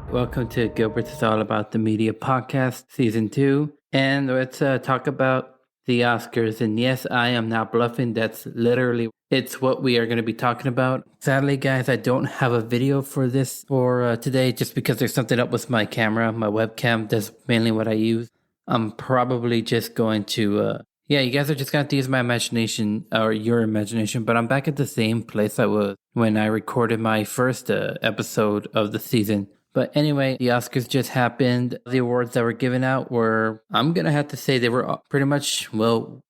Welcome to Gilbert is All About the Media podcast, season 2. And let's talk about the Oscars. And yes, I am not bluffing. That's literally, it's what we are going to be talking about. Sadly, guys, I don't have a video for this for today just because there's something up with my camera. My webcam, that's mainly what I use. I'm probably just going to, you guys are just going to have to use my imagination or your imagination. But I'm back at the same place I was when I recorded my first episode of the season. But anyway, the Oscars just happened. The awards that were given out were, I'm going to have to say they were all pretty much well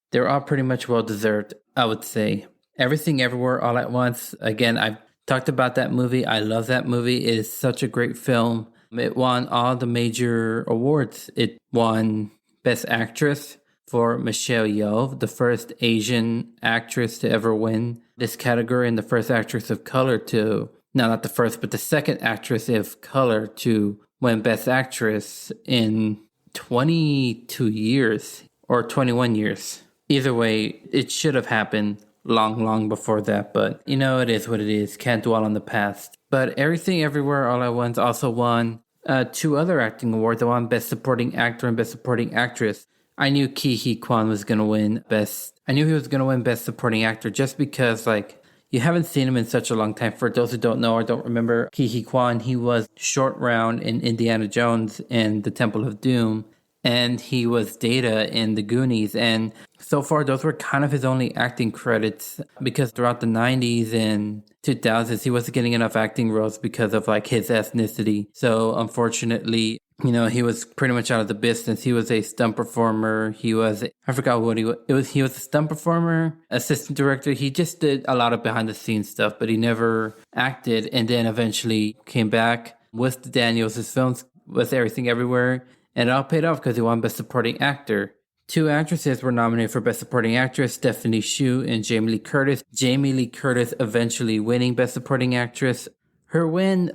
deserved, I would say. Everything Everywhere All at Once. Again, I've talked about that movie. I love that movie. It is such a great film. It won all the major awards. It won Best Actress for Michelle Yeoh, the first Asian actress to ever win this category and the first actress of color to... No, not the first, but the second actress of color to win Best Actress in 22 years or 21 years. Either way, it should have happened long before that, but it is what it is. Can't dwell on the past. But Everything Everywhere All at Once also won 2 other acting awards. It won Best Supporting Actor and Best Supporting Actress. I knew Ke Huy Quan was going to win Best Supporting Actor just because, you haven't seen him in such a long time. For those who don't know or don't remember Ke Huy Quan, he was Short Round in Indiana Jones and the Temple of Doom. And he was Data in The Goonies. And so far, those were kind of his only acting credits because throughout the 90s and 2000s, he wasn't getting enough acting roles because of his ethnicity. So unfortunately, he was pretty much out of the business. He was a stunt performer. He was a stunt performer, assistant director. He just did a lot of behind the scenes stuff, but he never acted. And then eventually came back with the Daniels' films, with Everything Everywhere. And it all paid off because he won Best Supporting Actor. 2 actresses were nominated for Best Supporting Actress, Stephanie Hsu and Jamie Lee Curtis. Jamie Lee Curtis eventually winning Best Supporting Actress. Her win,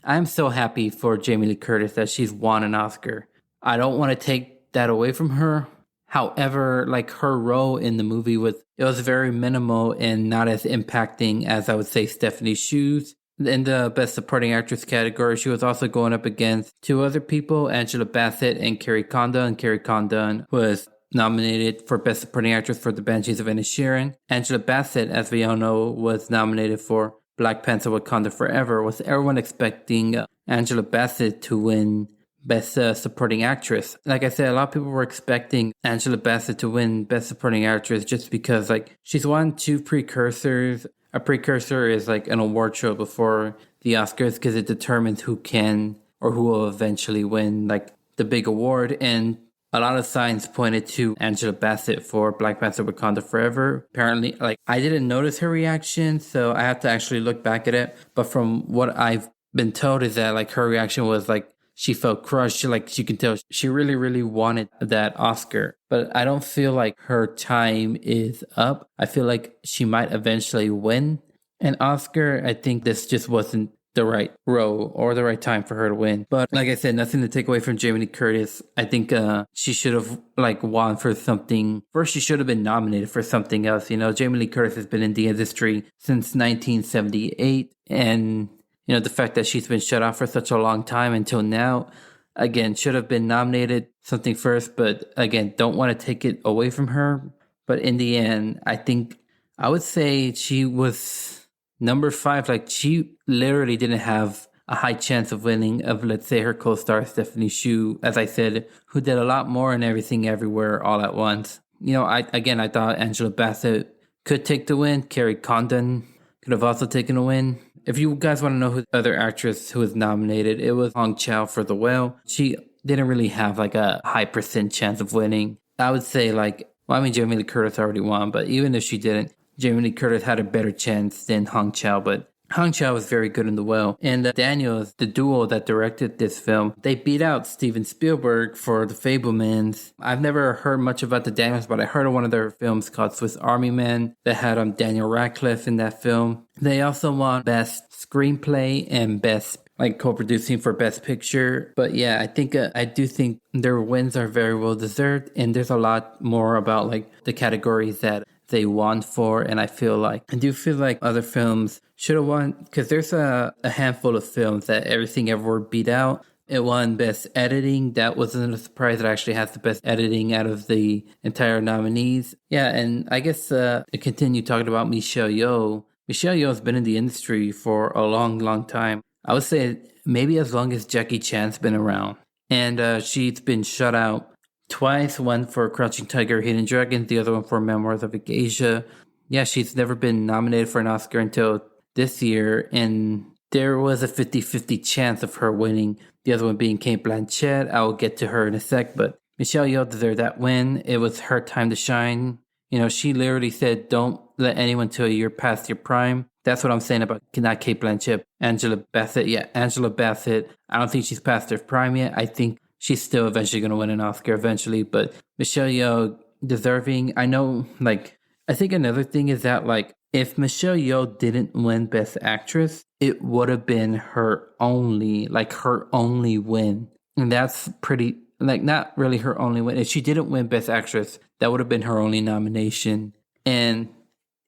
I'm so happy for Jamie Lee Curtis that she's won an Oscar. I don't want to take that away from her. However, her role in the movie was very minimal and not as impacting as I would say Stephanie Hsu's. In the Best Supporting Actress category, she was also going up against 2 other people, Angela Bassett and Carrie Condon. And Carrie Condon was nominated for Best Supporting Actress for The Banshees of Inisherin. Angela Bassett, as we all know, was nominated for Black Panther Wakanda Forever. Was everyone expecting Angela Bassett to win Best Supporting Actress? Like I said, a lot of people were expecting Angela Bassett to win Best Supporting Actress just because she's won 2 precursors. A precursor is an award show before the Oscars because it determines who can or who will eventually win the big award. And a lot of signs pointed to Angela Bassett for Black Panther Wakanda Forever. Apparently, I didn't notice her reaction, so I have to actually look back at it. But from what I've been told is that her reaction was she felt crushed. You can tell she really wanted that Oscar. But I don't feel like her time is up. I feel like she might eventually win an Oscar. I think this just wasn't the right role or the right time for her to win. But like I said, nothing to take away from Jamie Lee Curtis. I think she should have won for something. First, she should have been nominated for something else. Jamie Lee Curtis has been in the industry since 1978. And the fact that she's been shut off for such a long time until now, again, should have been nominated something first. But again, don't want to take it away from her. But in the end, I think I would say she was number 5. She literally didn't have a high chance of winning of, let's say, her co-star Stephanie Hsu, as I said, who did a lot more in Everything Everywhere All at Once. I thought Angela Bassett could take the win. Carrie Condon could have also taken a win. If you guys want to know who the other actress who was nominated, it was Hong Chow for The Whale. She didn't really have a high % chance of winning. I would say Jamie Lee Curtis already won, but even if she didn't, Jamie Lee Curtis had a better chance than Hong Chow. But Hong Chow was very good in The Whale. And Daniels, the duo that directed this film, they beat out Steven Spielberg for The Fabelmans. I've never heard much about the Daniels, but I heard of one of their films called Swiss Army Man that had Daniel Radcliffe in that film. They also won Best Screenplay and Best co-producing for Best Picture. But yeah, I do think their wins are very well deserved. And there's a lot more about the categories that they won for. And I do feel like other films should have won, because there's a handful of films that Everything Everywhere beat out. It won Best Editing. That wasn't a surprise. It actually has the best editing out of the entire nominees. Yeah, and I guess to continue talking about Michelle Yeoh. Michelle Yeoh has been in the industry for a long, long time. I would say maybe as long as Jackie Chan's been around. And she's been shut out twice. One for Crouching Tiger, Hidden Dragon. The other one for Memoirs of a Geisha. Yeah, she's never been nominated for an Oscar until this year. And there was a 50-50 chance of her winning. The other one being Cate Blanchett. I will get to her in a sec, but Michelle Yeoh deserved that win. It was her time to shine. You know, she literally said, don't let anyone tell you you're past your prime. That's what I'm saying about not Cate Blanchett, Angela Bassett. Yeah, Angela Bassett. I don't think she's past her prime yet. I think she's still eventually going to win an Oscar eventually, but Michelle Yeoh deserving. I know, I think another thing is that, if Michelle Yeoh didn't win Best Actress, it would have been her only win. And that's pretty, not really her only win. If she didn't win Best Actress, that would have been her only nomination. And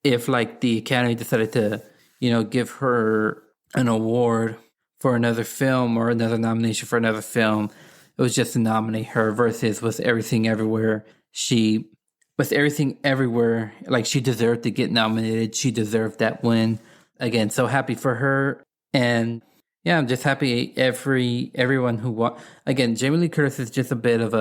if, the Academy decided to, give her an award for another film or another nomination for another film, it was just to nominate her versus with Everything Everywhere. She deserved to get nominated. She deserved that win. Again, so happy for her. And yeah, I'm just happy everyone who won. Again, Jamie Lee Curtis is just a bit of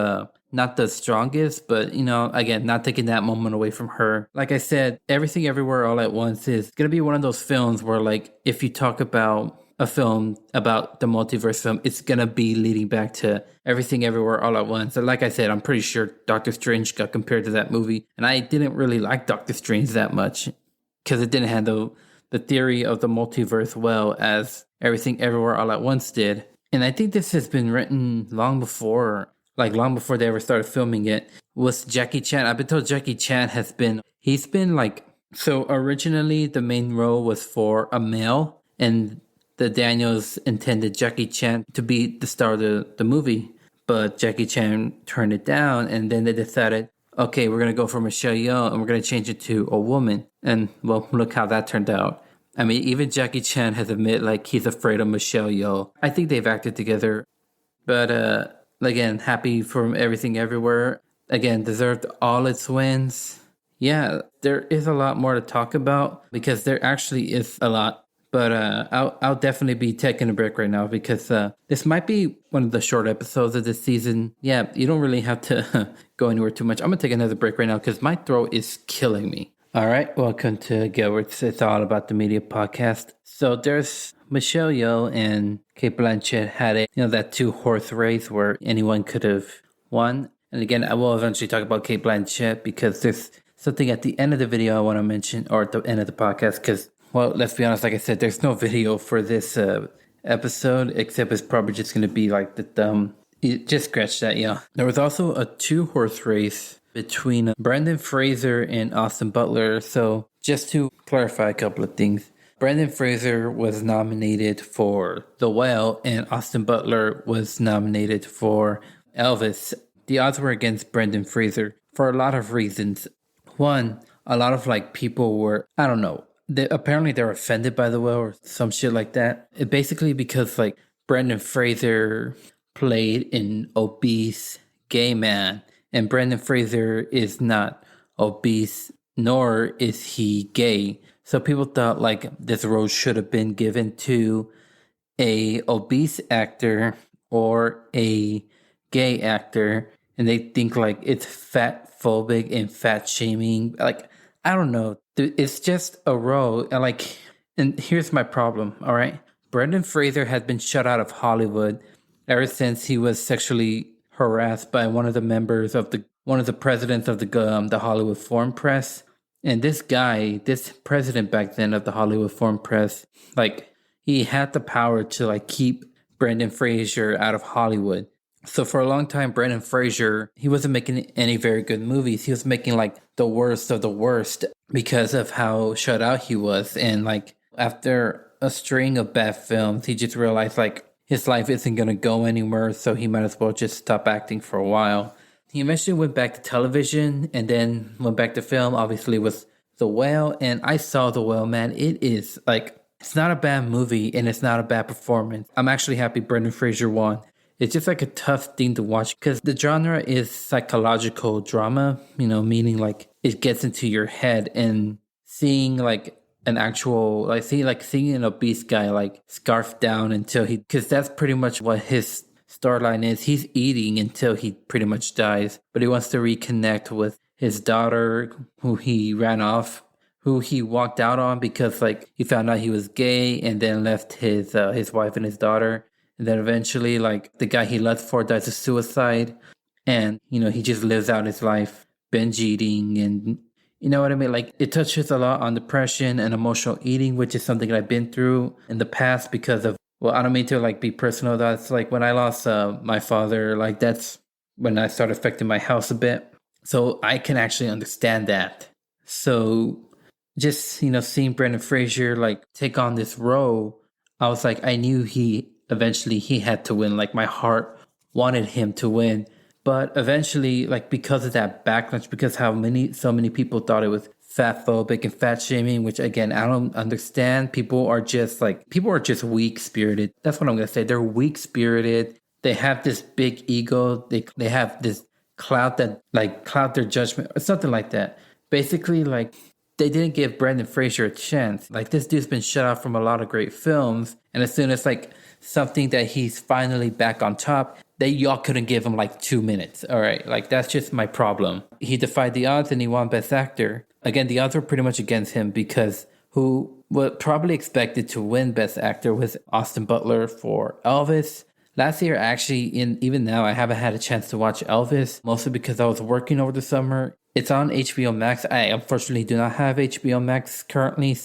not the strongest, but, again, not taking that moment away from her. Like I said, Everything Everywhere All at Once is going to be one of those films where, if you talk about a film about the multiverse film, it's going to be leading back to Everything Everywhere All at Once. And like I said, I'm pretty sure Doctor Strange got compared to that movie. And I didn't really like Doctor Strange that much because it didn't handle the theory of the multiverse well as Everything Everywhere All at Once did. And I think this has been written long before they ever started filming it, was Jackie Chan. I've been told Jackie Chan so originally the main role was for a male, and the Daniels intended Jackie Chan to be the star of the movie, but Jackie Chan turned it down, and then they decided, okay, we're going to go for Michelle Yeoh, and we're going to change it to a woman. And, well, look how that turned out. I mean, even Jackie Chan has admitted, he's afraid of Michelle Yeoh. I think they've acted together. But, again, happy for Everything Everywhere. Again, deserved all its wins. Yeah, there is a lot more to talk about because there actually is a lot. But I'll definitely be taking a break right now because this might be one of the short episodes of this season. Yeah, you don't really have to go anywhere too much. I'm going to take another break right now because my throat is killing me. All right, welcome to Gilbert's It's All About the Media podcast. So there's Michelle Yeoh and Cate Blanchett had that 2-horse race where anyone could have won. And again, I will eventually talk about Cate Blanchett because there's something at the end of the video I want to mention, or at the end of the podcast, because, well, let's be honest, like I said, there's no video for this episode, except it's probably just going to be the thumb. Just scratch that, yeah. There was also a 2-horse race between Brendan Fraser and Austin Butler. So just to clarify a couple of things, Brendan Fraser was nominated for The Whale and Austin Butler was nominated for Elvis. The odds were against Brendan Fraser for a lot of reasons. One, a lot of people were, I don't know, apparently they're offended by The Whale or some shit like that. It basically because Brendan Fraser played an obese gay man. And Brendan Fraser is not obese, nor is he gay. So people thought this role should have been given to a obese actor or a gay actor. And they think it's fat phobic and fat shaming. I don't know. It's just a role. And here's my problem, all right? Brendan Fraser has been shut out of Hollywood ever since he was sexually harassed by one of the members of one of the presidents of the Hollywood Foreign Press. And this president back then of the Hollywood Foreign Press, he had the power to keep Brendan Fraser out of Hollywood. So for a long time, Brendan Fraser, he wasn't making any very good movies. He was making the worst of the worst because of how shut out he was. And after a string of bad films, he just realized his life isn't going to go anywhere, so he might as well just stop acting for a while. He eventually went back to television and then went back to film, obviously with The Whale, and I saw The Whale, man. It is like, it's not a bad movie and it's not a bad performance. I'm actually happy Brendan Fraser won. It's just like a tough thing to watch because the genre is psychological drama, meaning like it gets into your head, and seeing like an actual, seeing an obese guy like scarf down until because that's pretty much what his storyline is. He's eating until he pretty much dies, but he wants to reconnect with his daughter who he ran off, who he walked out on because like he found out he was gay, and then left his wife and his daughter. And then eventually, like, the guy he left for dies of suicide. And, he just lives out his life binge eating. And you know what I mean? Like, it touches a lot on depression and emotional eating, which is something that I've been through in the past because of, well, I don't mean to, like, be personal. That's, like, when I lost my father, like, that's when I started affecting my house a bit. So I can actually understand that. So just, seeing Brendan Fraser, like, take on this role, I was like, I knew eventually he had to win. Like, my heart wanted him to win. But eventually, like, because of that backlash, because so many people thought it was fat phobic and fat shaming, which again, I don't understand. People are just weak spirited. That's what I'm going to say. They're weak spirited. They have this big ego. They have this cloud their judgment or something like that. Basically, like, they didn't give Brendan Fraser a chance. Like, this dude's been shut off from a lot of great films. And as soon as like something that he's finally back on top, y'all couldn't give him like 2 minutes. All right. Like, that's just my problem. He defied the odds and he won Best Actor. Again, the odds were pretty much against him because who was probably expected to win Best Actor was Austin Butler for Elvis. Last year, actually, even now, I haven't had a chance to watch Elvis, mostly because I was working over the summer. It's on HBO Max. I unfortunately do not have HBO Max currently,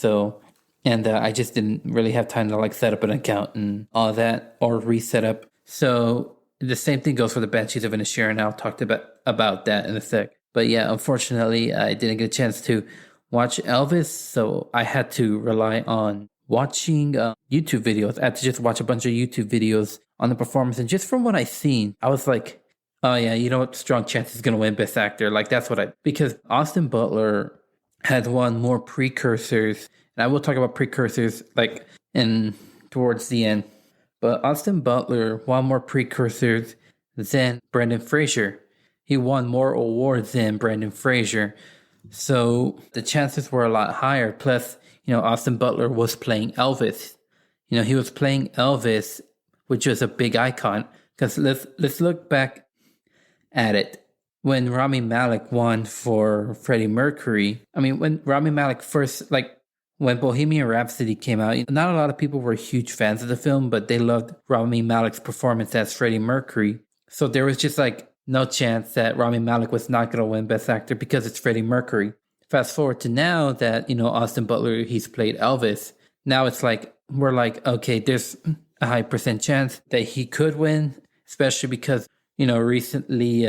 and I just didn't really have time to like set up an account and all that or reset up. So the same thing goes for the Banshees of Inisherin. I'll talk about that in a sec. But yeah, unfortunately, I didn't get a chance to watch Elvis, so I had to rely on watching YouTube videos. I had to just watch a bunch of YouTube videos on the performance, and just from what I've seen, I was like, oh yeah, you know what? Strong chance he's gonna win Best Actor. Like, that's because Austin Butler has won more precursors, and I will talk about precursors like towards the end. But Austin Butler won more precursors than Brendan Fraser. He won more awards than Brendan Fraser. So the chances were a lot higher. Plus, Austin Butler was playing Elvis. He was playing Elvis, which was a big icon. Because let's look back at it. When Rami Malek won for Freddie Mercury, I mean, when Rami Malek first, like, when Bohemian Rhapsody came out, not a lot of people were huge fans of the film, but they loved Rami Malek's performance as Freddie Mercury. So there was just like no chance that Rami Malek was not going to win Best Actor because it's Freddie Mercury. Fast forward to now that, Austin Butler, he's played Elvis. Now it's like, we're like, okay, there's a high % chance that he could win, especially because, recently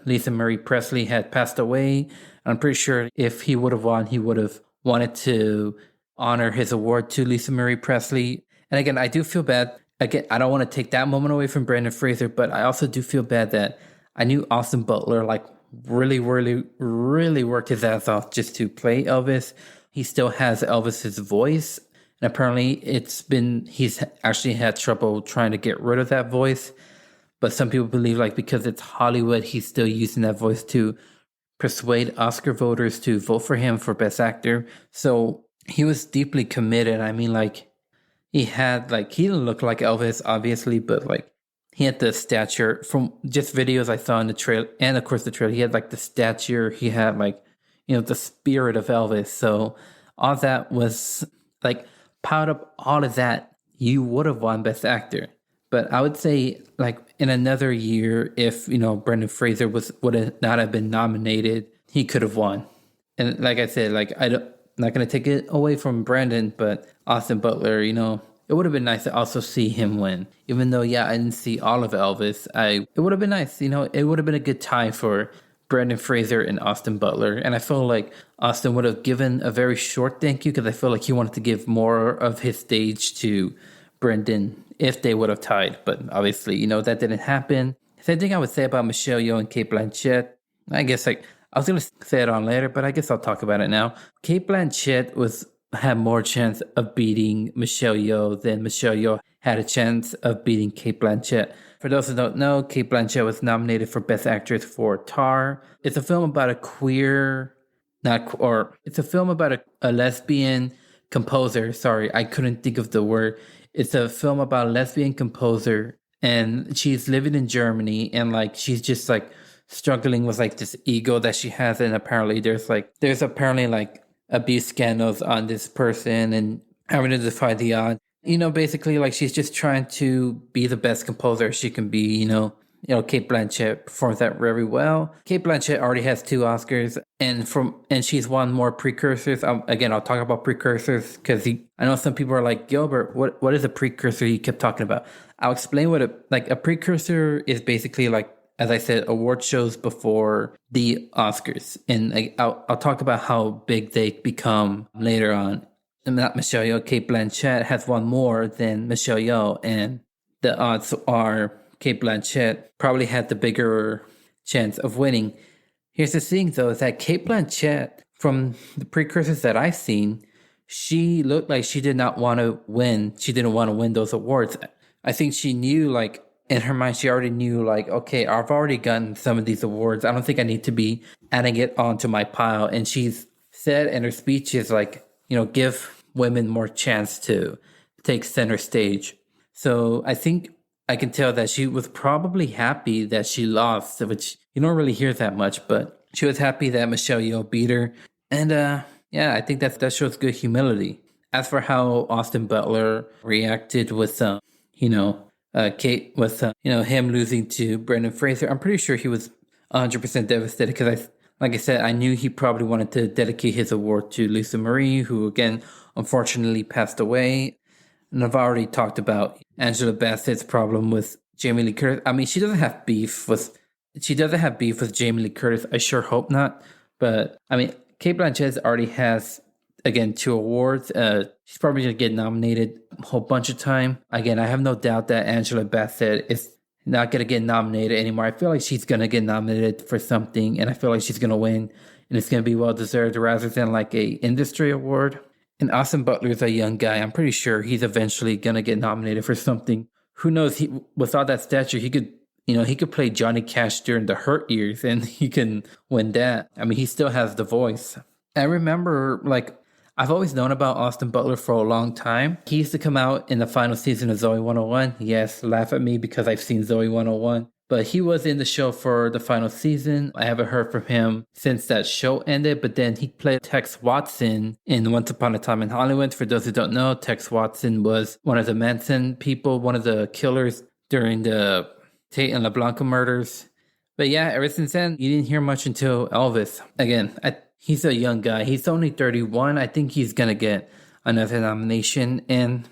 Lisa Marie Presley had passed away. I'm pretty sure if he would have won, he would have wanted to honor his award to Lisa Marie Presley. And again, I do feel bad. Again, I don't want to take that moment away from Brendan Fraser, but I also do feel bad that I knew Austin Butler like really, really, really worked his ass off just to play Elvis. He still has Elvis's voice. And apparently he's actually had trouble trying to get rid of that voice. But some people believe like because it's Hollywood, he's still using that voice to persuade Oscar voters to vote for him for Best Actor. So he was deeply committed. I mean, like, he didn't look like Elvis, obviously, but like, he had the stature from just videos I saw in the trailer, and of course the trailer. He had like the stature, he had like, the spirit of Elvis. So all that was like, piled up all of that, you would have won Best Actor. But I would say, like, in another year, if, Brendan Fraser would not have been nominated, he could have won. And like I said, like, I'm not going to take it away from Brendan, but Austin Butler, it would have been nice to also see him win. Even though, yeah, I didn't see all of Elvis, it would have been nice. It would have been a good tie for Brendan Fraser and Austin Butler. And I feel like Austin would have given a very short thank you because I feel like he wanted to give more of his stage to Brendan if they would have tied. But obviously, that didn't happen. Same thing I would say about Michelle Yeoh and Cate Blanchett. I guess like I was going to say it on later, but I guess I'll talk about it now. Kate Blanchett had more chance of beating Michelle Yeoh than Michelle Yeoh had a chance of beating Kate Blanchett. For those who don't know, Kate Blanchett was nominated for Best Actress for Tar. It's a film about a queer, it's a film about a lesbian composer. Sorry, I couldn't think of the word. It's a film about a lesbian composer, and she's living in Germany, and like she's just like struggling with like this ego that she has, and apparently there's apparently like abuse scandals on this person, and having to defy the odds. Basically like she's just trying to be the best composer she can be. Kate Blanchett performs that very well. Kate Blanchett already has 2 Oscars, and she's won more precursors. Again, I'll talk about precursors because I know some people are like, Gilbert, what is a precursor you kept talking about? I'll explain what a precursor is. Basically, like, as I said, award shows before the Oscars, and I'll talk about how big they become later on. And not Michelle Yeoh, Kate Blanchett has won more than Michelle Yeoh, and the odds are Kate Blanchett probably had the bigger chance of winning. Here's the thing, though, is that Kate Blanchett, from the precursors that I've seen, she looked like she did not want to win. She didn't want to win those awards. I think she knew, like, in her mind, she already knew, like, okay, I've already gotten some of these awards. I don't think I need to be adding it onto my pile. And she's said in her speeches, like, give women more chance to take center stage. So I think I can tell that she was probably happy that she lost, which you don't really hear that much, but she was happy that Michelle Yeoh beat her. And I think that shows good humility. As for how Austin Butler reacted with, Kate, with, him losing to Brendan Fraser, I'm pretty sure he was 100% devastated because like I said, I knew he probably wanted to dedicate his award to Lisa Marie, who again, unfortunately passed away. And I've already talked about Angela Bassett's problem with Jamie Lee Curtis. I mean, she doesn't have beef with Jamie Lee Curtis. I sure hope not. But I mean, Kate Blanchett already has, again, 2 awards. She's probably going to get nominated a whole bunch of time. Again, I have no doubt that Angela Bassett is not going to get nominated anymore. I feel like she's going to get nominated for something, and I feel like she's going to win, and it's going to be well-deserved rather than like a industry award. And Austin Butler's a young guy. I'm pretty sure he's eventually going to get nominated for something. Who knows? With all that stature, he could play Johnny Cash during the Hurt years, and he can win that. I mean, he still has the voice. I remember, like, I've always known about Austin Butler for a long time. He used to come out in the final season of Zoey 101. Yes, laugh at me because I've seen Zoey 101. But he was in the show for the final season. I haven't heard from him since that show ended, but then he played Tex Watson in Once Upon a Time in Hollywood. For those who don't know, Tex Watson was one of the Manson people, one of the killers during the Tate and LeBlanca murders. But yeah, ever since then, you didn't hear much until Elvis. Again, he's a young guy. He's only 31. I think he's going to get another nomination, and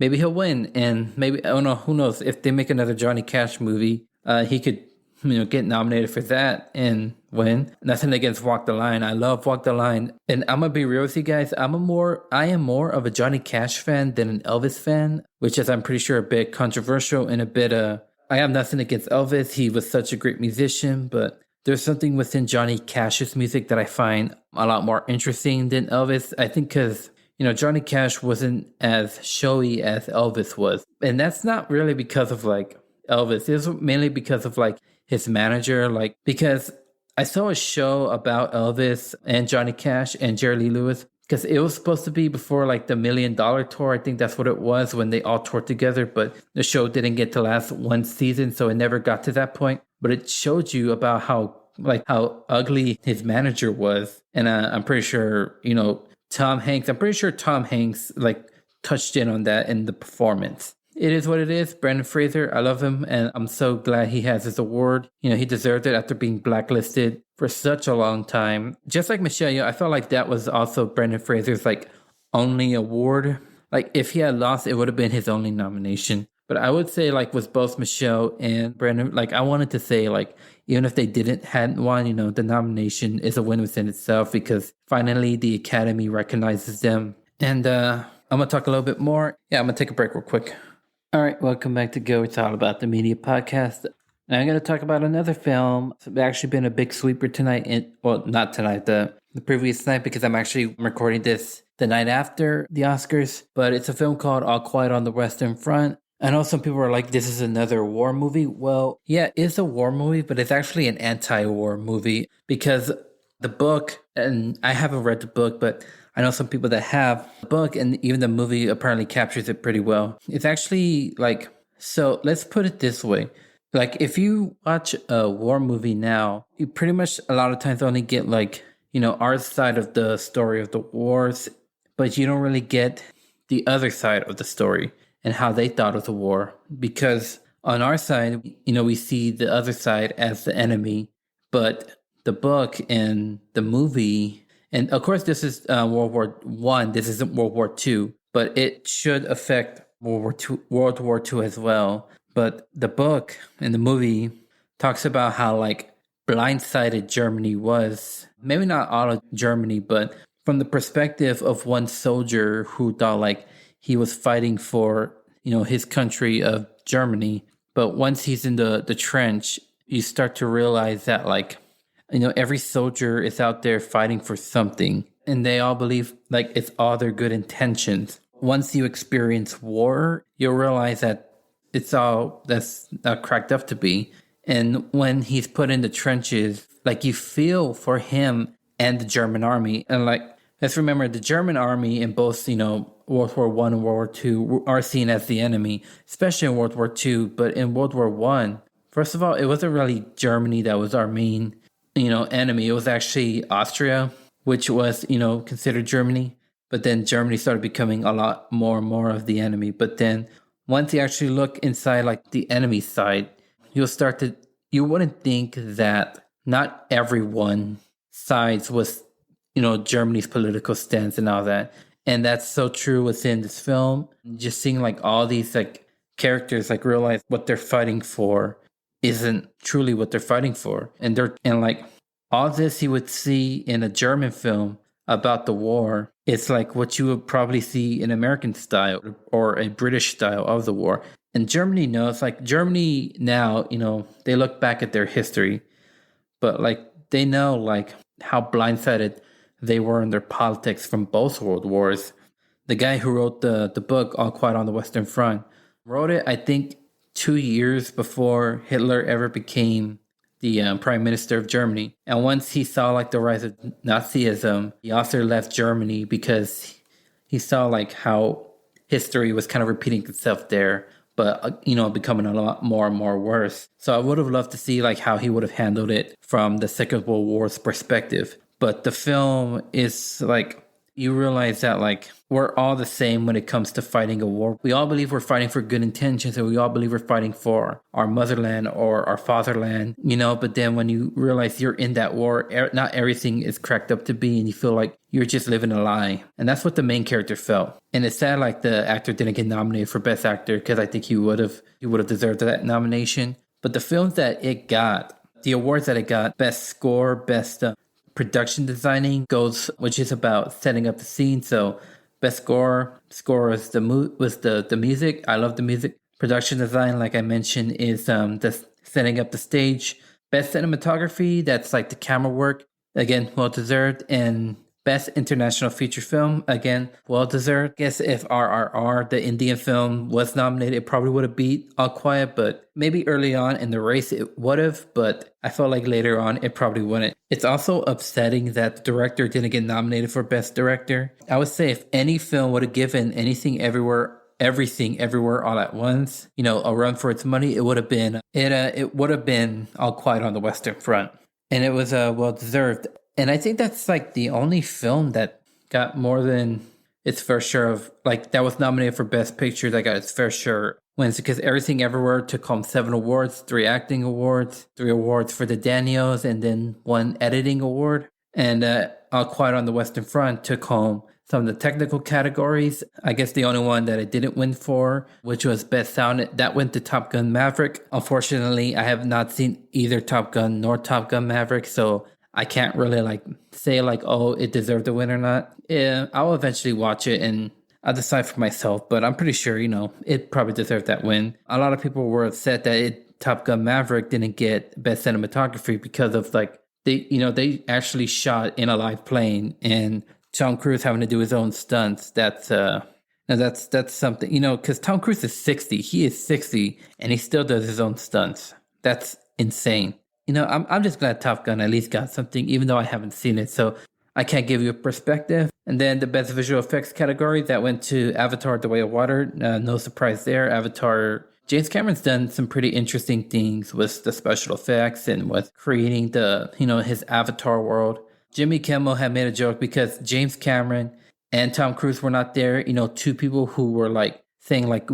maybe he'll win. And maybe, I don't know, who knows, if they make another Johnny Cash movie, he could, get nominated for that and win. Nothing against Walk the Line. I love Walk the Line. And I'm going to be real with you guys. I am more of a Johnny Cash fan than an Elvis fan, which is, I'm pretty sure, a bit controversial and a bit, I have nothing against Elvis. He was such a great musician, but there's something within Johnny Cash's music that I find a lot more interesting than Elvis. I think because, Johnny Cash wasn't as showy as Elvis was. And that's not really because of, like, Elvis. It's mainly because of, like, his manager. Like, because I saw a show about Elvis and Johnny Cash and Jerry Lee Lewis, because it was supposed to be before, like, the $1 Million Tour. I think that's what it was when they all toured together. But the show didn't get to last one season, so it never got to that point. But it showed you about how ugly his manager was. And I'm pretty sure, Tom Hanks, like, touched in on that in the performance. It is what it is. Brendan Fraser, I love him, and I'm so glad he has his award. He deserved it after being blacklisted for such a long time. Just like Michelle Yeoh, I felt like that was also Brendan Fraser's, like, only award. Like, if he had lost, it would have been his only nomination. But I would say, like, with both Michelle and Brendan, like, I wanted to say, like, even if they hadn't won, the nomination is a win within itself, because finally the Academy recognizes them. And I'm going to talk a little bit more. Yeah, I'm going to take a break real quick. All right, welcome back to Go. It's all about the media podcast. And I'm going to talk about another film. It's actually been a big sleeper tonight. Well, not tonight, the previous night, because I'm actually recording this the night after the Oscars. But it's a film called All Quiet on the Western Front. I know some people are like, this is another war movie. Well, yeah, it's a war movie, but it's actually an anti-war movie because the book, and I haven't read the book, but I know some people that have the book, and even the movie apparently captures it pretty well. It's actually like, so let's put it this way. Like, if you watch a war movie now, you pretty much a lot of times only get like, our side of the story of the wars, but you don't really get the other side of the story and how they thought of the war. Because on our side, we see the other side as the enemy, but the book and the movie, and of course this is World War One. This isn't World War Two, but it should affect World War Two as well. But the book and the movie talks about how like blindsided Germany was. Maybe not all of Germany, but from the perspective of one soldier who thought like he was fighting for, his country of Germany. But once he's in the trench, you start to realize that like, every soldier is out there fighting for something, and they all believe like it's all their good intentions. Once you experience war, you'll realize that it's all that's not cracked up to be. And when he's put in the trenches, like you feel for him and the German army. And like, let's remember the German army in both, World War One and World War Two are seen as the enemy, especially in World War Two. But in World War One, first of all, it wasn't really Germany that was our main, enemy. It was actually Austria, which was, considered Germany. But then Germany started becoming a lot more and more of the enemy. But then once you actually look inside like the enemy side, you wouldn't think that not everyone sides was, Germany's political stance and all that. And that's so true within this film. Just seeing like all these like characters like realize what they're fighting for isn't truly what they're fighting for. And like all this you would see in a German film about the war. It's like what you would probably see in American style or a British style of the war. And Germany knows, like Germany now, they look back at their history, but like they know like how blindsided they were in their politics from both world wars. The guy who wrote the book, All Quiet on the Western Front, wrote it, I think, 2 years before Hitler ever became the prime minister of Germany. And once he saw like the rise of Nazism, the author left Germany because he saw like how history was kind of repeating itself there, but becoming a lot more and more worse. So I would have loved to see like how he would have handled it from the Second World War's perspective. But the film is like, you realize that like we're all the same when it comes to fighting a war. We all believe we're fighting for good intentions, and we all believe we're fighting for our motherland or our fatherland, but then when you realize you're in that war, not everything is cracked up to be, and you feel like you're just living a lie. And that's what the main character felt. And it's sad like the actor didn't get nominated for Best Actor, because I think he would have deserved that nomination. But the films that it got, the awards that it got, Best Score, Best Production Designing goes, which is about setting up the scene. So best score is the music. I love the music. Production design, like I mentioned, is the setting up the stage. Best cinematography, that's like the camera work. Again, well deserved. And best international feature film, again, well deserved. I guess if RRR, the Indian film, was nominated, it probably would have beat All Quiet, but maybe early on in the race it would have, but I felt like later on it probably wouldn't. It's also upsetting that the director didn't get nominated for Best Director. I would say if any film would have given Everything Everywhere All at Once, a run for its money, it would have been All Quiet on the Western Front. And it was well deserved. And I think that's like the only film that got more than its fair share of, like, that was nominated for Best Picture, that got its fair share wins, because Everything Everywhere took home 7 awards, 3 acting awards, 3 awards for the Daniels, and then 1 editing award. And All Quiet on the Western Front took home some of the technical categories. I guess the only one that it didn't win for, which was Best Sound, that went to Top Gun Maverick. Unfortunately, I have not seen either Top Gun nor Top Gun Maverick, so I can't really say oh, it deserved the win or not. Yeah, I'll eventually watch it and I'll decide for myself, but I'm pretty sure, it probably deserved that win. A lot of people were upset that Top Gun Maverick didn't get best cinematography because of like they actually shot in a live plane, and Tom Cruise having to do his own stunts. That's something, because Tom Cruise is 60. He is 60 and he still does his own stunts. That's insane. I'm just glad Top Gun at least got something, even though I haven't seen it. So I can't give you a perspective. And then the best visual effects category that went to Avatar: The Way of Water. No surprise there. Avatar. James Cameron's done some pretty interesting things with the special effects and with creating his Avatar world. Jimmy Kimmel had made a joke because James Cameron and Tom Cruise were not there. Two people who were like saying like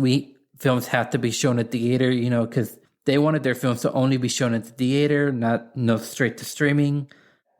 films have to be shown at theater, because they wanted their films to only be shown at the theater, not straight to streaming,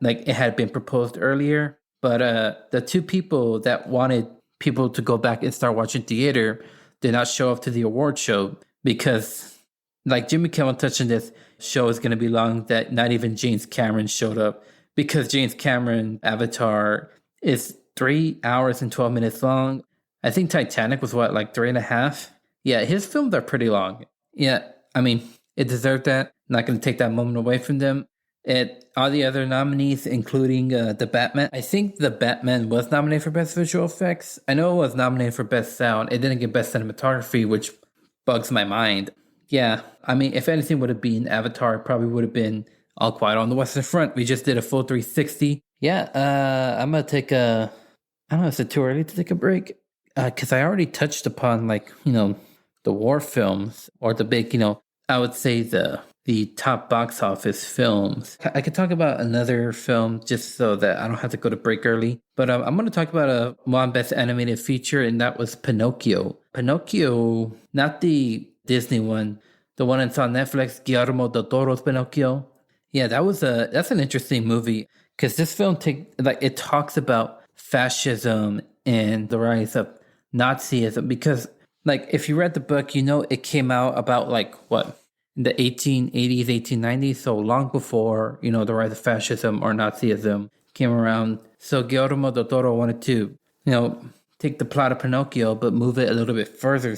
like it had been proposed earlier. But the two people that wanted people to go back and start watching theater did not show up to the award show because, like Jimmy Kimmel touched on this, show is going to be long that not even James Cameron showed up because James Cameron Avatar is 3 hours and 12 minutes long. I think Titanic was like 3.5. Yeah, his films are pretty long. Yeah, I mean, it deserved that. Not going to take that moment away from them. All the other nominees, including The Batman. I think The Batman was nominated for Best Visual Effects. I know it was nominated for Best Sound. It didn't get Best Cinematography, which bugs my mind. Yeah, I mean, if anything would have been Avatar, it probably would have been All Quiet on the Western Front. We just did a full 360. Yeah, I'm going to take I don't know, is it too early to take a break? Because I already touched upon, the war films or the big, I would say the top box office films. I could talk about another film just so that I don't have to go to break early. But I'm going to talk about one best animated feature, and that was Pinocchio. Pinocchio, not the Disney one, the one that's on Netflix, Guillermo del Toro's Pinocchio. Yeah, that's an interesting movie because this film it talks about fascism and the rise of Nazism, because if you read the book, it came out about in the 1880s, 1890s, so long before, the rise of fascism or Nazism came around. So Guillermo del Toro wanted to, take the plot of Pinocchio, but move it a little bit further.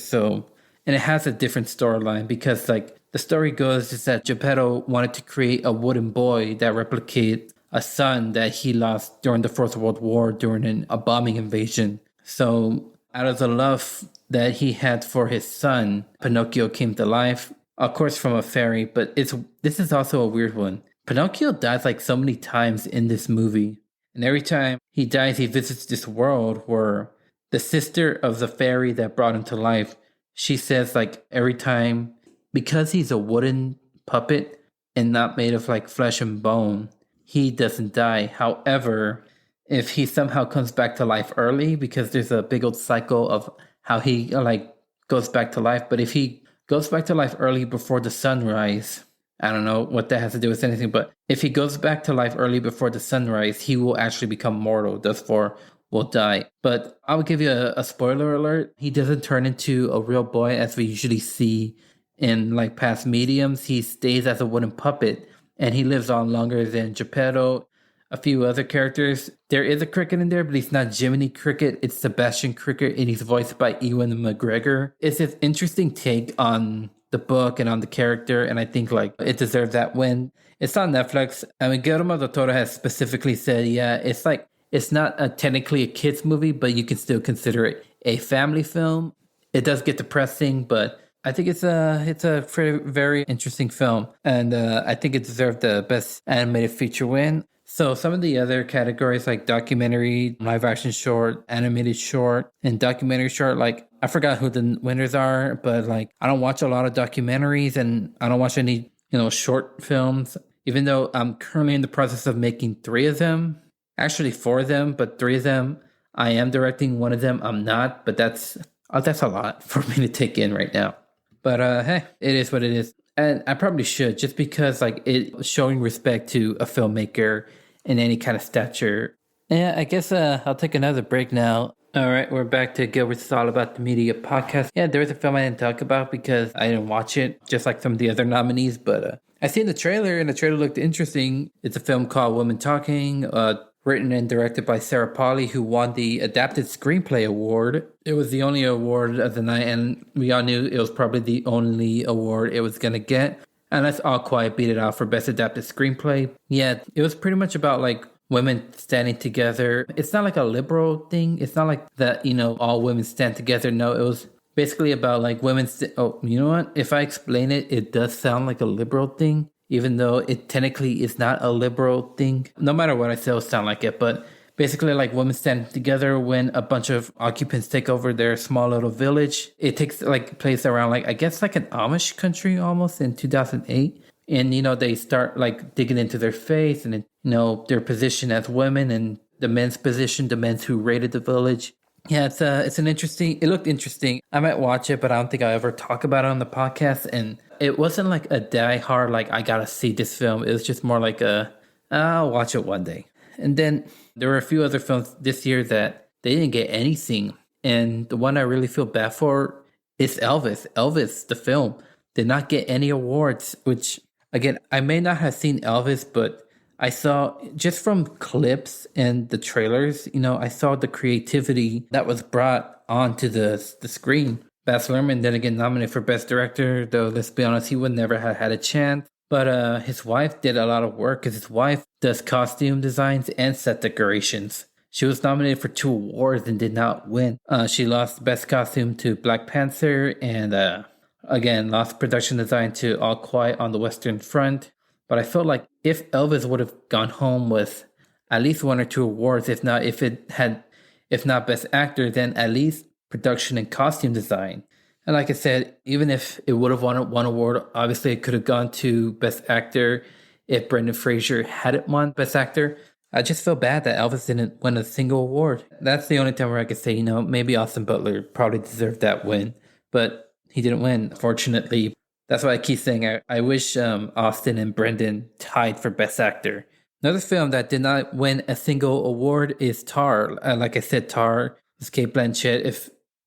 And it has a different storyline because the story goes is that Geppetto wanted to create a wooden boy that replicates a son that he lost during the First World War during a bombing invasion. So out of the love that he had for his son, Pinocchio came to life, of course from a fairy, but this is also a weird one. Pinocchio dies so many times in this movie. And every time he dies, he visits this world where the sister of the fairy that brought him to life, she says every time, because he's a wooden puppet and not made of flesh and bone, he doesn't die. However, if he somehow comes back to life early, because there's a big old cycle of how he goes back to life, but if he goes back to life early before the sunrise, I don't know what that has to do with anything, but if he goes back to life early before the sunrise, he will actually become mortal, therefore will die. But I'll give you a spoiler alert. He doesn't turn into a real boy as we usually see in past mediums. He stays as a wooden puppet, and he lives on longer than Geppetto, a few other characters. There is a cricket in there, but he's not Jiminy Cricket. It's Sebastian Cricket, and he's voiced by Ewan McGregor. It's an interesting take on the book and on the character, and I think it deserves that win. It's on Netflix. I mean, Guillermo del Toro has specifically said, it's not technically a kid's movie, but you can still consider it a family film. It does get depressing, but I think it's a very interesting film, and I think it deserved the best animated feature win. So some of the other categories documentary, live action short, animated short, and documentary short, I forgot who the winners are, but I don't watch a lot of documentaries and I don't watch any, short films, even though I'm currently in the process of making 3 of them, actually 4 of them, but 3 of them I am directing, 1 of them I'm not, but that's a lot for me to take in right now. But hey, it is what it is. And I probably should, just because it showing respect to a filmmaker in any kind of stature. Yeah, I guess I'll take another break now. All right, we're back to Gilbert's All About the Media podcast. Yeah, there was a film I didn't talk about because I didn't watch it, just like some of the other nominees. But I seen the trailer, and the trailer looked interesting. It's a film called Women Talking, written and directed by Sarah Polley, who won the Adapted Screenplay Award. It was the only award of the night, and we all knew it was probably the only award it was going to get. And let's All Quiet beat it out for Best Adapted Screenplay. Yeah, it was pretty much about like women standing together. It's not like a liberal thing. It's not like that, all women stand together. No, it was basically about like women. Oh, you know what? If I explain it, it does sound like a liberal thing, even though it technically is not a liberal thing. No matter what I say, it'll sound like it. But basically, like women stand together when a bunch of occupants take over their small little village. It takes like place around like, I guess like an Amish country almost in 2008. And, they start like digging into their faith and, their position as women and the men's position, the men who raided the village. Yeah, it looked interesting. I might watch it, but I don't think I'll ever talk about it on the podcast. And it wasn't like a die-hard, like I gotta see this film. It was just more like I'll watch it one day. And then there were a few other films this year that they didn't get anything. And the one I really feel bad for is Elvis. Elvis, the film, did not get any awards, which, again, I may not have seen Elvis, but I saw just from clips and the trailers, I saw the creativity that was brought onto the screen. Baz Luhrmann then again nominated for Best Director, though let's be honest, he would never have had a chance. But his wife did a lot of work because his wife does costume designs and set decorations. She was nominated for 2 awards and did not win. She lost Best Costume to Black Panther and again lost production design to All Quiet on the Western Front. But I felt like if Elvis would have gone home with at least 1 or 2 awards, if not Best Actor, then at least production and costume design. And like I said, even if it would have won 1 award, obviously it could have gone to Best Actor if Brendan Fraser hadn't won Best Actor. I just feel bad that Elvis didn't win a single award. That's the only time where I could say, maybe Austin Butler probably deserved that win, but he didn't win, fortunately. That's why I keep saying I wish Austin and Brendan tied for Best Actor. Another film that did not win a single award is Tar. Like I said, Tar is Cate Blanchett.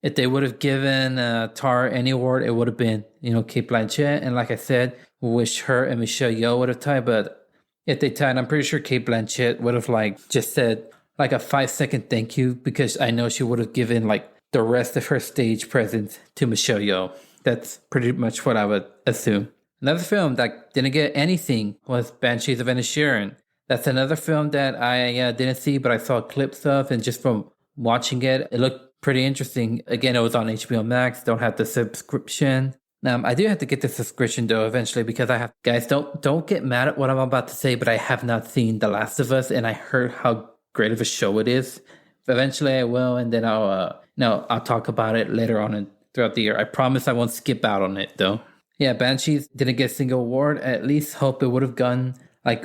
If they would have given Tar any award, it would have been, Cate Blanchett. And like I said, we wish her and Michelle Yeoh would have tied. But if they tied, I'm pretty sure Cate Blanchett would have just said a 5-second thank you, because I know she would have given the rest of her stage presence to Michelle Yeoh. That's pretty much what I would assume. Another film that didn't get anything was Banshees of Inisherin. That's another film that I didn't see, but I saw clips of, and just from watching it, it looked pretty interesting. Again, it was on HBO Max. Don't have the subscription. I do have to get the subscription though eventually, because I have, guys, don't get mad at what I'm about to say, but I have not seen The Last of Us, and I heard how great of a show it is. Eventually I will, and then I'll talk about it later on throughout the year. I promise I won't skip out on it though. Yeah, Banshees didn't get a single award. I at least hope it would have gotten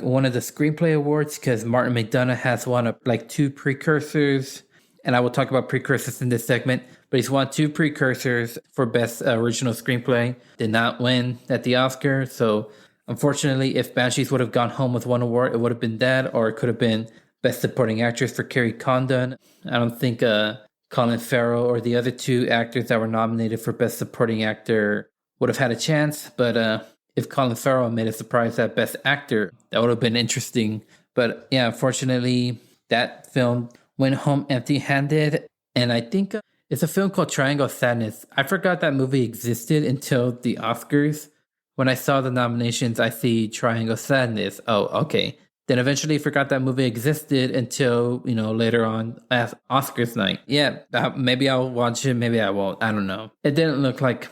one of the screenplay awards, because Martin McDonagh has won 2 precursors, and I will talk about precursors in this segment, but he's won 2 precursors for Best Original Screenplay. Did not win at the Oscar, so unfortunately, if Banshees would have gone home with 1 award, it would have been that, or it could have been Best Supporting Actress for Carrie Condon. I don't think Colin Farrell or the other 2 actors that were nominated for Best Supporting Actor would have had a chance, but if Colin Farrell made a surprise at Best Actor, that would have been interesting. But yeah, unfortunately, that film went home empty-handed, and I think it's a film called Triangle of Sadness. I forgot that movie existed until the Oscars. When I saw the nominations, I see Triangle of Sadness. Oh, okay. Then eventually forgot that movie existed until, later on as Oscars night. Yeah, maybe I'll watch it, maybe I won't. I don't know. It didn't look like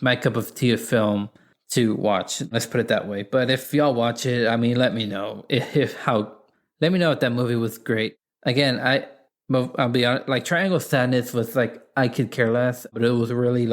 my cup of tea of film to watch. Let's put it that way. But if y'all watch it, let me know let me know if that movie was great. Again, I'll be honest, Triangle of Sadness was I could care less, but it was really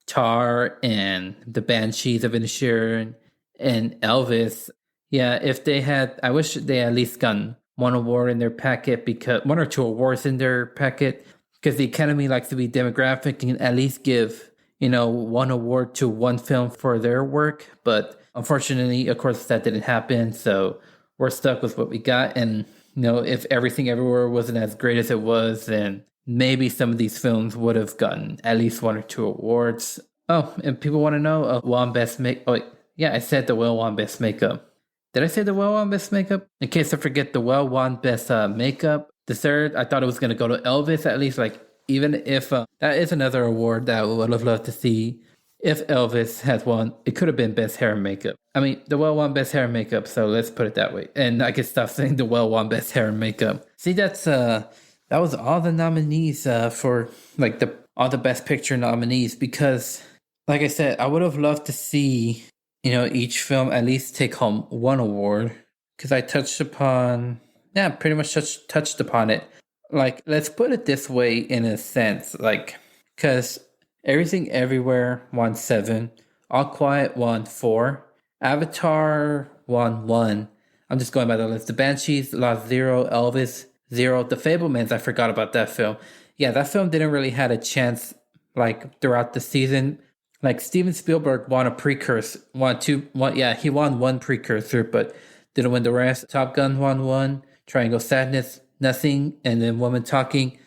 Tar and the Banshees of Inisherin and Elvis. Yeah, if they had, I wish they at least gotten 1 award in their packet, because 1 or 2 awards in their packet, because the Academy likes to be demographic and at least give, 1 award to 1 film for their work. But unfortunately, of course, that didn't happen. So we're stuck with what we got. And, if Everything Everywhere wasn't as great as it was, then maybe some of these films would have gotten at least 1 or 2 awards. Oh, and people want to know, won Best Make. Oh, yeah, I said the Will won Best Makeup. Did I say the Well won Best Makeup? In case I forget, the Well won Best Makeup. The third, I thought it was going to go to Elvis, at least. Even if that is another award that I would have loved to see if Elvis had won, it could have been Best Hair and Makeup. I mean, the well won Best Hair and Makeup, so let's put it that way. And I can stop saying the well won Best Hair and Makeup. See, that was all the nominees for like all the Best Picture nominees, because like I said, I would have loved to see, each film at least take home one award, because I pretty much touched upon it. Like, let's put it this way in a sense, like, because Everything Everywhere won 7, All Quiet won 4, Avatar won 1. I'm just going by the list. The Banshees lost 0, Elvis 0, The Fabelmans, I forgot about that film. Yeah, that film didn't really had a chance like throughout the season. Like Steven Spielberg won a precursor, he won one precursor, but didn't win the rest. Top Gun won 1, Triangle Sadness, nothing, and then Woman Talking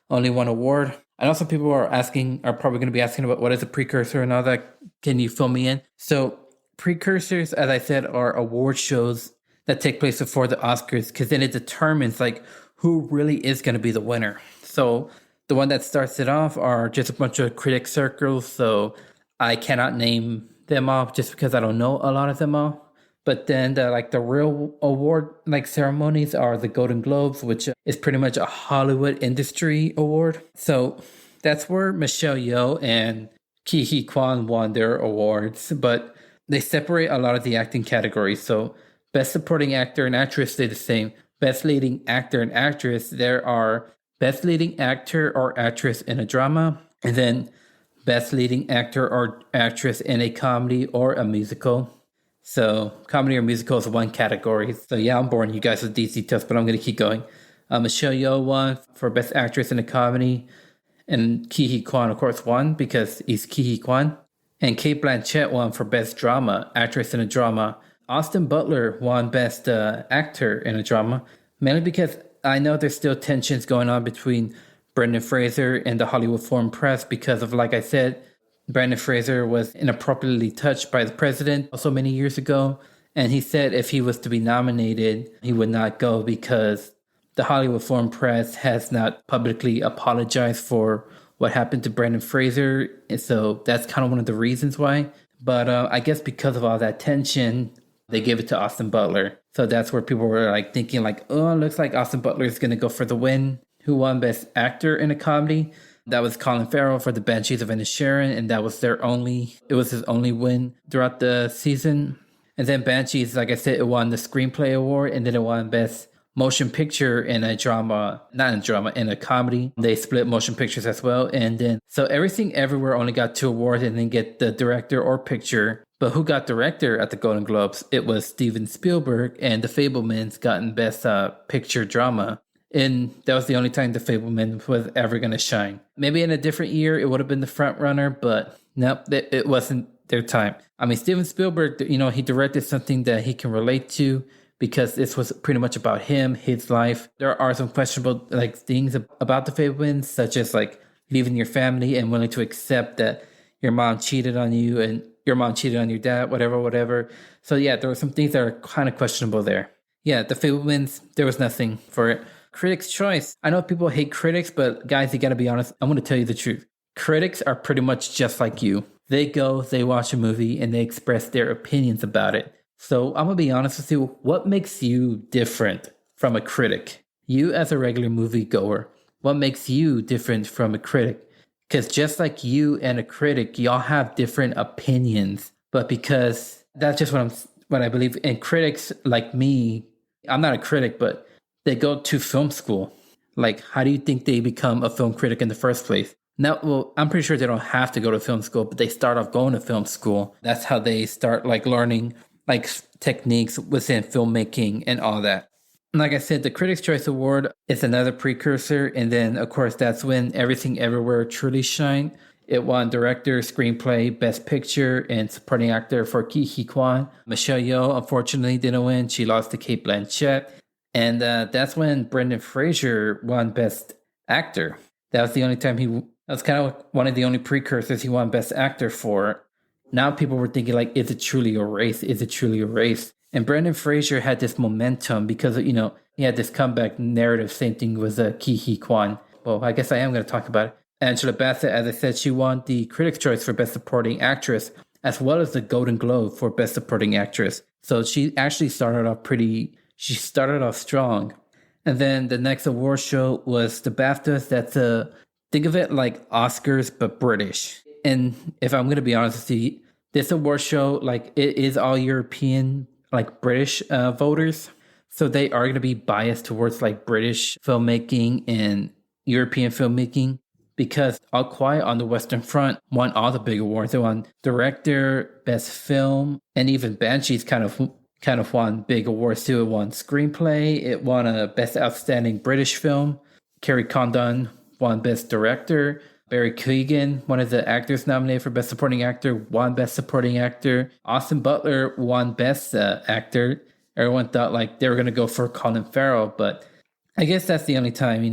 only 1 award. I know some people are probably going to be asking about what is a precursor and all that. Can you fill me in? So precursors, as I said, are award shows that take place before the Oscars, because then it determines like who really is going to be the winner. So the one that starts it off are just a bunch of critic circles. So I cannot name them all just because I don't know a lot of them all. But then the real award like ceremonies are the Golden Globes, which is pretty much a Hollywood industry award. So that's where Michelle Yeoh and Ke Huy Quan won their awards, but they separate a lot of the acting categories. So Best Supporting Actor and Actress stay the same. Best Leading Actor and Actress, there are Best Leading Actor or Actress in a Drama, and then Best Leading Actor or Actress in a Comedy or a Musical. So comedy or musical is one category. So yeah, I'm boring you guys with these details, but I'm going to keep going. Michelle Yeoh won for Best Actress in a Comedy. And Ke Huy Quan, of course, won because he's Ke Huy Quan. And Cate Blanchett won for Best Drama, Actress in a Drama. Austin Butler won Best Actor in a Drama, mainly because I know there's still tensions going on between Brendan Fraser and the Hollywood Foreign Press because of, like I said, Brendan Fraser was inappropriately touched by the president also many years ago. And he said if he was to be nominated, he would not go because the Hollywood Foreign Press has not publicly apologized for what happened to Brendan Fraser. And so that's kind of one of the reasons why. But I guess because of all that tension, they gave it to Austin Butler. So that's where people were like thinking like, oh, it looks like Austin Butler is going to go for the win. Who won Best Actor in a Comedy? That was Colin Farrell for The Banshees of Inisherin, and that was it was his only win throughout the season. And then Banshees, like I said, it won the Screenplay Award, and then it won Best Motion Picture in a Drama, not in a drama, in a comedy. They split motion pictures as well. And then, so Everything Everywhere only got 2 awards and then get the director or picture. But who got director at the Golden Globes? It was Steven Spielberg, and The Fabelmans gotten Best Picture Drama. And that was the only time The Fabelmans was ever going to shine. Maybe in a different year, it would have been the front runner, but nope, it wasn't their time. I mean, Steven Spielberg, he directed something that he can relate to because this was pretty much about him, his life. There are some questionable things about The Fabelmans, such as leaving your family and willing to accept that your mom cheated on you and your mom cheated on your dad, whatever. So yeah, there were some things that are kind of questionable there. Yeah, The Fabelmans, there was nothing for it. Critics' Choice. I know people hate critics, but guys, you gotta be honest. I'm gonna tell you the truth. Critics are pretty much just like you. They watch a movie, and they express their opinions about it. So I'm gonna be honest with you. What makes you different from a critic? You as a regular moviegoer, what makes you different from a critic? Because just like you and a critic, y'all have different opinions. But because that's just what I believe. And critics like me, I'm not a critic, but they go to film school. How do you think they become a film critic in the first place? Now, well, I'm pretty sure they don't have to go to film school, but they start off going to film school. That's how they start learning techniques within filmmaking and all that. Like I said, the Critics' Choice Award is another precursor. And then, of course, that's when Everything Everywhere truly shined. It won Director, Screenplay, Best Picture, and Supporting Actor for Ke Huy Quan. Michelle Yeoh, unfortunately, didn't win. She lost to Cate Blanchett. And that's when Brendan Fraser won Best Actor. That was the only time that was kind of one of the only precursors he won Best Actor for. Now people were thinking is it truly a race? Is it truly a race? And Brendan Fraser had this momentum because, he had this comeback narrative. Same thing with Ke Huy Quan. Well, I guess I am going to talk about it. Angela Bassett, as I said, she won the Critics' Choice for Best Supporting Actress, as well as the Golden Globe for Best Supporting Actress. So she actually started off strong. And then the next award show was the BAFTAs. Think of it like Oscars, but British. And if I'm going to be honest with you, this award show, like, it is all European, like British voters. So they are going to be biased towards like British filmmaking and European filmmaking, because All Quiet on the Western Front won all the big awards. They won director, best film, and even Banshees kind of won big awards too. It won screenplay. It won a best outstanding British film. Kerry Condon won best director. Barry Keoghan, one of the actors nominated for best supporting actor, won best supporting actor. Austin Butler won best actor. Everyone thought like they were going to go for Colin Farrell, but I guess that's the only time,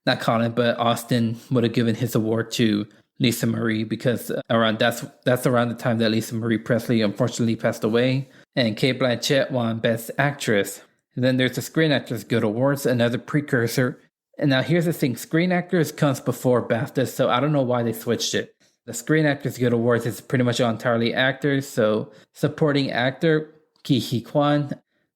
Austin would have given his award to Lisa Marie, because that's around the time that Lisa Marie Presley unfortunately passed away. And Cate Blanchett won Best Actress. And then there's the Screen Actors Guild Awards, another precursor. And now here's the thing, Screen Actors comes before BAFTA, so I don't know why they switched it. The Screen Actors Guild Awards is pretty much entirely actors, so supporting actor, Ki Hee Kwan.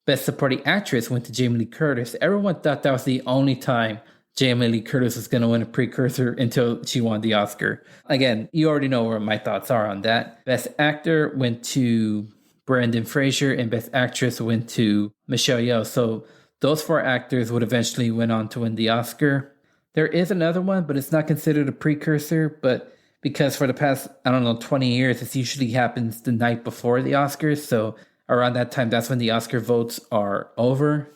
Best Supporting Actress went to Jamie Lee Curtis. Everyone thought that was the only time Jamie Lee Curtis was going to win a precursor until she won the Oscar. Again, you already know where my thoughts are on that. Best Actor went to Brendan Fraser, and Best Actress went to Michelle Yeoh. So those four actors would eventually went on to win the Oscar. There is another one, but it's not considered a precursor, but because for the past, 20 years, this usually happens the night before the Oscars. So around that time, that's when the Oscar votes are over.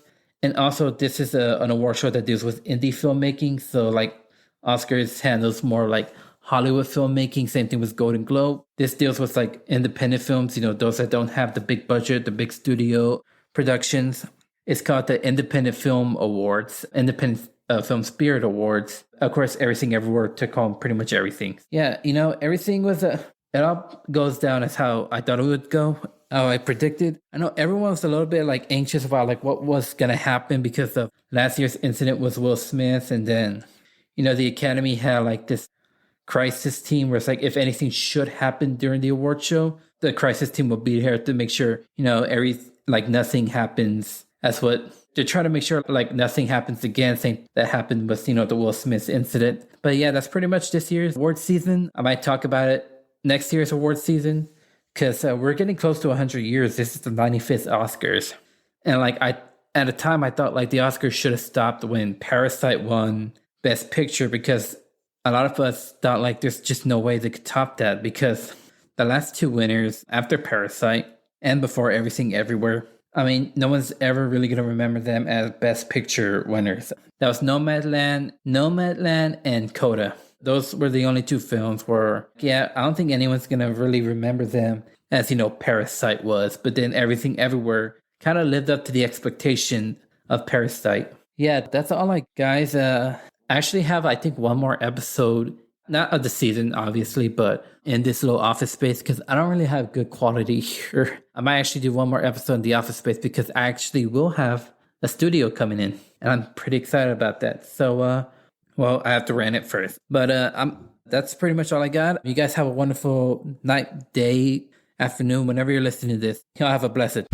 And also, this is an award show that deals with indie filmmaking. So like Oscars handles more like Hollywood filmmaking. Same thing with Golden Globe. This deals with like independent films, those that don't have the big budget, the big studio productions. It's called the Independent Film Awards, Independent Film Spirit Awards. Of course, Everything Everywhere took home pretty much everything. Yeah, everything was it all goes down as how I thought it would go. How I predicted. I know everyone was a little bit like anxious about like what was going to happen because of last year's incident with Will Smith. And then, the Academy had like this crisis team where it's like, if anything should happen during the award show, the crisis team will be here to make sure, nothing happens. That's what they're trying to make sure, like nothing happens again, same that happened with, the Will Smith incident. But yeah, that's pretty much this year's award season. I might talk about it next year's award season, because we're getting close to 100 years. This is the 95th Oscars. And at the time, I thought like the Oscars should have stopped when Parasite won Best Picture, because a lot of us thought like there's just no way they could top that, because the last two winners after Parasite and before Everything Everywhere, no one's ever really going to remember them as Best Picture winners. That was Nomadland, and Coda. Those were the only two films where, I don't think anyone's going to really remember them as, Parasite was. But then Everything Everywhere kind of lived up to the expectation of Parasite. Yeah, that's all guys. I actually have, I think, one more episode, not of the season, obviously, but in this little office space, because I don't really have good quality here. I might actually do one more episode in the office space, because I actually will have a studio coming in, and I'm pretty excited about that. So, I have to rent it first. But that's pretty much all I got. You guys have a wonderful night, day, afternoon, whenever you're listening to this. Y'all have a blessed.